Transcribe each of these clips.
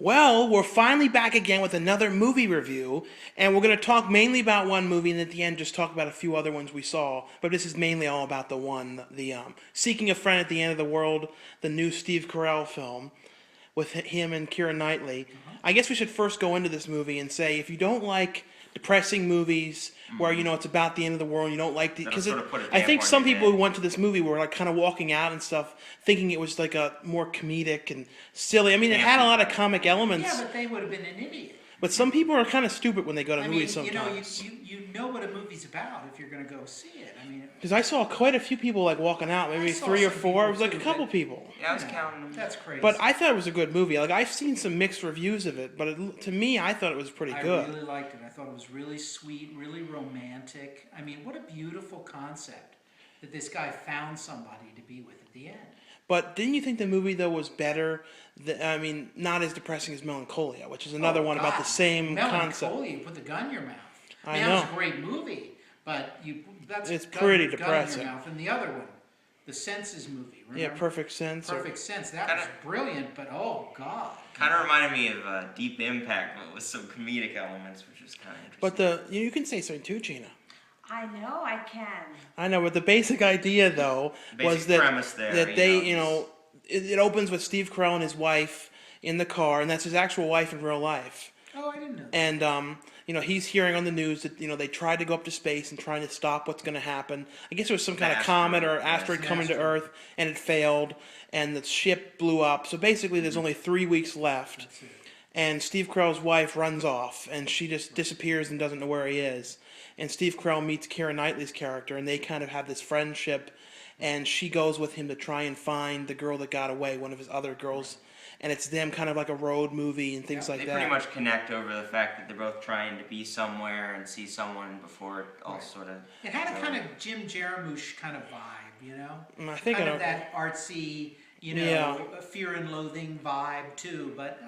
Well, we're finally back again with another movie review, and we're going to talk mainly about one movie, and at the end just talk about a few other ones we saw. But this is mainly all about the one, the Seeking a Friend at the End of the World, the new Steve Carell film with him and Keira Knightley. I guess we should first go into this movie and say if you don't like depressing movies where it's about the end of the world, you don't like the because I think some people who went to this movie were like kind of walking out and stuff thinking it was like a more comedic and silly. I mean, it had a lot of comic elements. Yeah, but they would have been an idiot. But some people are kind of stupid when they go to movies sometimes. You know what a movie's about if you're going to go see it. I mean, because I saw quite a few people like walking out, maybe 3 or 4. It was like a couple people. Yeah, I was counting them. That's crazy. But I thought it was a good movie. Like I've seen some mixed reviews of it, but to me, I thought it was pretty good. I really liked it. I thought it was really sweet, really romantic. I mean, what a beautiful concept that this guy found somebody to be with at the end. But didn't you think the movie, though, was better? I mean, not as depressing as Melancholia, which is another one about the same concept. Melancholia, you put the gun in your mouth. I know. That was a great movie, but it's pretty gun depressing. in your mouth. And the other one, the Senses movie, remember? Yeah, Perfect Sense. Perfect Sense. That was brilliant, but oh, God. Kind of reminded me of Deep Impact, but with some comedic elements, which is kind of interesting. But you can say something too, Gina. I know I can. I know, but the basic idea, though, was that it opens with Steve Carell and his wife in the car, and that's his actual wife in real life. Oh, I didn't know that. And he's hearing on the news that they tried to go up to space and trying to stop what's going to happen. I guess it was some kind of comet or asteroid coming to Earth, and it failed, and the ship blew up. So basically, there's only 3 weeks left, and Steve Carell's wife runs off, and she just disappears and doesn't know where he is. And Steve Carell meets Keira Knightley's character, and they kind of have this friendship, and she goes with him to try and find the girl that got away, one of his other girls. And it's them kind of like a road movie and things like that. They pretty much connect over the fact that they're both trying to be somewhere and see someone before it all sort of... It had a kind of Jim Jarmusch kind of vibe, I think kind of that artsy, fear and loathing vibe too, but...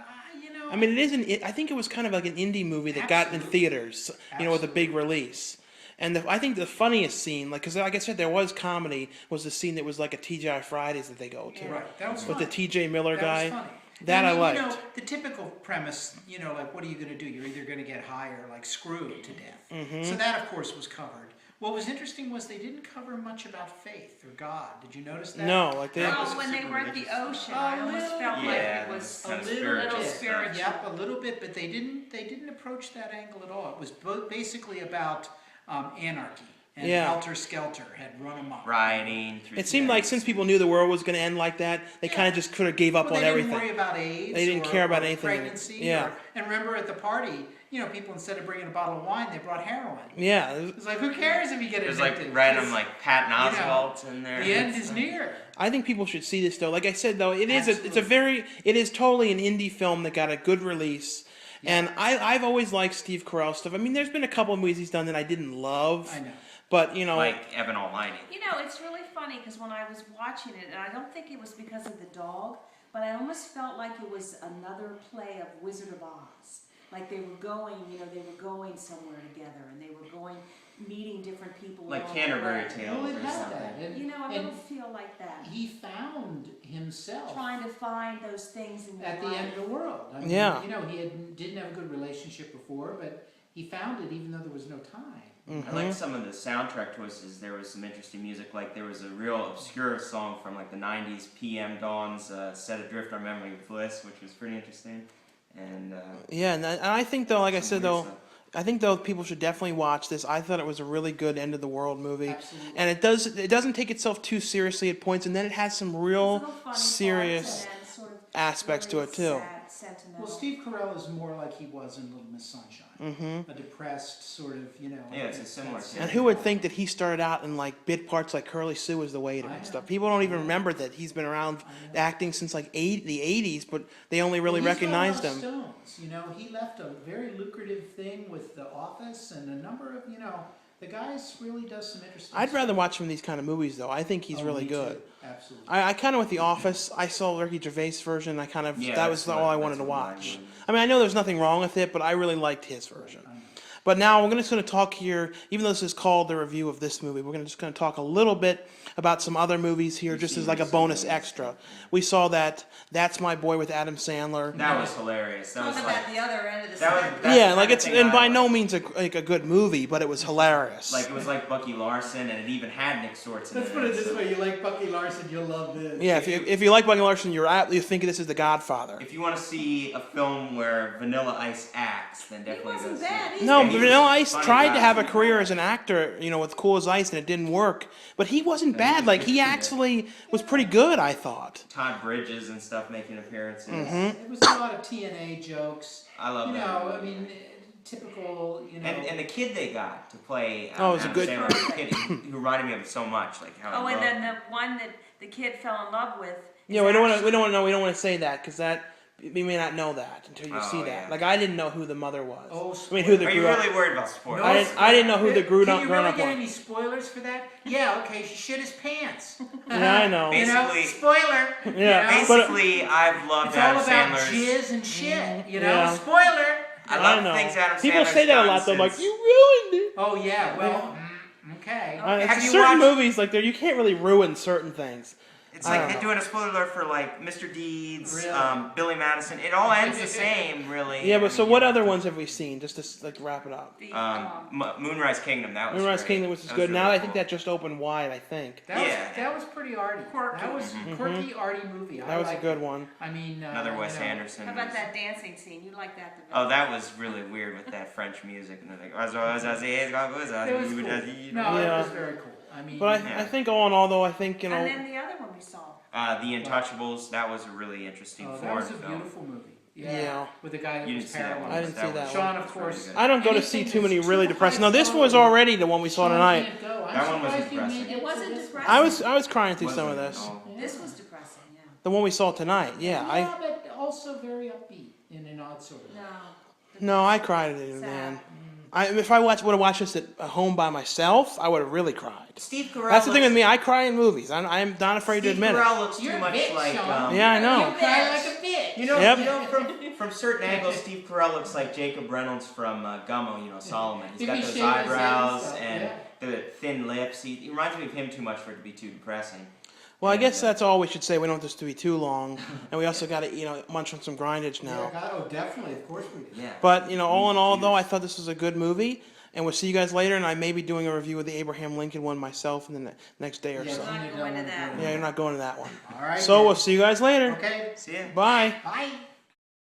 I mean, I think it was kind of like an indie movie that got in theaters, with a big release. And I think the funniest scene, because like I said, there was comedy, was the scene that was like a TGI Fridays that they go to. Right, that was with funny. the TJ Miller guy. That was funny. That I liked. The typical premise, like what are you going to do? You're either going to get high or like screwed to death. Mm-hmm. So that, of course, was covered. What was interesting was they didn't cover much about faith or God. Did you notice that? No, like they. Well, when they were at the ocean, I almost felt like it was a little spiritual. Yep, a little bit, but they didn't approach that angle at all. It was basically about anarchy. And Helter Skelter had run amok. Rioting. It seemed like since people knew the world was going to end like that, they kind of just could have gave up on everything. They didn't worry about AIDS. They didn't care about anything. Pregnancy. Yeah. And remember at the party, people instead of bringing a bottle of wine, they brought heroin. Yeah. It's like, who cares if you get addicted? There's like random Patton Oswalt in there. The end is near. I think people should see this though. Like I said though, it is totally an indie film that got a good release. Yeah. And I've always liked Steve Carell stuff. I mean, there's been a couple of movies he's done that I didn't love. I know. But, like Evan Almighty. It's really funny because when I was watching it, and I don't think it was because of the dog, but I almost felt like it was another play of Wizard of Oz. Like they were going, somewhere together, and they were meeting different people. Like Canterbury Tales well, it or had something. That. I don't feel like that. He found himself trying to find those things in at the end of the world. I mean, he didn't have a good relationship before, but he found it even though there was no time. Mm-hmm. I like some of the soundtrack choices. There was some interesting music. Like there was a real obscure song from like the 90s, PM Dawn's Set Adrift Our Memory of Bliss, which was pretty interesting. And and I think though, like I said though, I think though people should definitely watch this. I thought it was a really good end of the world movie. Absolutely. And it doesn't take itself too seriously at points, and then it has some real serious aspects to it too. Well, Steve Carell is more like he was in Little Miss Sunshine, a depressed sort of, Yeah, it's a similar. And who would think that he started out in like bit parts like Curly Sue as the waiter and stuff? People don't even remember that he's been around acting since like the 80s, but they only really recognized him. Stones. He left a very lucrative thing with The Office and a number of, the guy really does some interesting I'd stuff. rather watch him in these kind of movies though. I think he's really me good. Too. Absolutely. I kind of with The Office, I saw Ricky Gervais' version. That was all I wanted to watch. I mean, I know there's nothing wrong with it, but I really liked his version. But now we're just going to talk here, even though this is called the review of this movie, we're just going to talk a little bit about some other movies here, just as like a bonus extra. We saw That's My Boy with Adam Sandler. That was hilarious. That was Talking like about the other end of the that was spectrum. that's Yeah, the like kind of it's, thing and I by like. no means a good movie, but it was hilarious. Like it was like Bucky Larson, and it even had Nick Swartzen. Let's in put it so this way: you like Bucky Larson, you'll love this. Yeah, if you like Bucky Larson, you think this is The Godfather. If you want to see a film where Vanilla Ice acts, then He definitely wasn't go see bad. it. He's No, Yeah, he was Vanilla a Ice funny tried to guy. have a career as an actor, with Cool as Ice, and it didn't work. But he wasn't bad. Like, he actually was pretty good, I thought. Todd Bridges and stuff making appearances. It was a lot of TNA jokes. I love that. I mean, typical. And the kid they got to play Oh, it was a Adam good- Sandler, the kid who reminded me of him so much, like how. Oh, I and love- then the one that the kid fell in love with. Yeah, we don't want to say that, because you may not know that until you Oh, see that. yeah. Like, I didn't know who the mother was. Oh, I mean, who the Are you grew up. really worried about sports? I didn't know who the grown Can you up really get was. any spoilers for that? Yeah, okay, she shit his pants. Yeah, I know. Basically- Spoiler. Yeah, you know? Basically, I've loved It's all Adam about Sandler's. jizz and shit. Yeah. Spoiler. I I love know. things Adam People Sandler's say that a done lot, though. Like, since- you ruined it. Oh yeah. Well, okay. Have you Certain watched- movies, like, you can't really ruin certain things. It's I like don't they're doing a spoiler alert for like Mr. Deeds, Really? Billy Madison. It all ends the same, really. Yeah, I but so mean, what you other know, ones have we seen? Just to wrap it up. The, Moonrise Kingdom. That was Moonrise great. Kingdom, which is That good. was Now really I think cool. that just opened wide. I think That was pretty arty. Quirky. That was quirky, arty movie. that was a liked good it. one. I mean, Another Wes Anderson. how about that dancing scene? You like that? Oh, that was really weird with that French music, and they're like, It was cool. No, Yeah. it was very cool. I mean, But I think all in all, though, I think And then the other one we saw. The Untouchables. That was a really interesting that foreign was a film. beautiful movie. Yeah. With the guy that You was didn't see that one. paralyzed. I didn't see that Sean, one. of course. I don't go to see too many really depressing. No, this was already the one we saw tonight. That one was depressing. It wasn't depressing. I was crying through some of this. This was depressing. Yeah. The one we saw tonight. Yeah, but also very upbeat in an odd sort of way. No. I cried at it, Sad. man. If I would have watched this at home by myself, I would have really cried. Steve Carell. That's the thing with me. I cry in movies. I'm not afraid to Steve admit it. Carell looks You're too a much bitch, like. Sean. Yeah, I know. You cry like a bitch. You know, Yep. from certain angles, Steve Carell looks like Jacob Reynolds from Gummo. Solomon. He's If got he those shaved his head and eyebrows stuff, and yeah. the thin lips. He reminds me of him too much for it to be too depressing. Well, I guess that's all we should say. We don't want this to be too long, and we also got to munch on some grindage now. Definitely, of course we do. Yeah. But all in all, though, I thought this was a good movie, and we'll see you guys later. And I may be doing a review of the Abraham Lincoln one myself in the next day or Yeah, so. We're not going to that. Yeah, you're not going to that one. All right. So then. we'll see you guys later. Okay. See ya. Bye. Bye.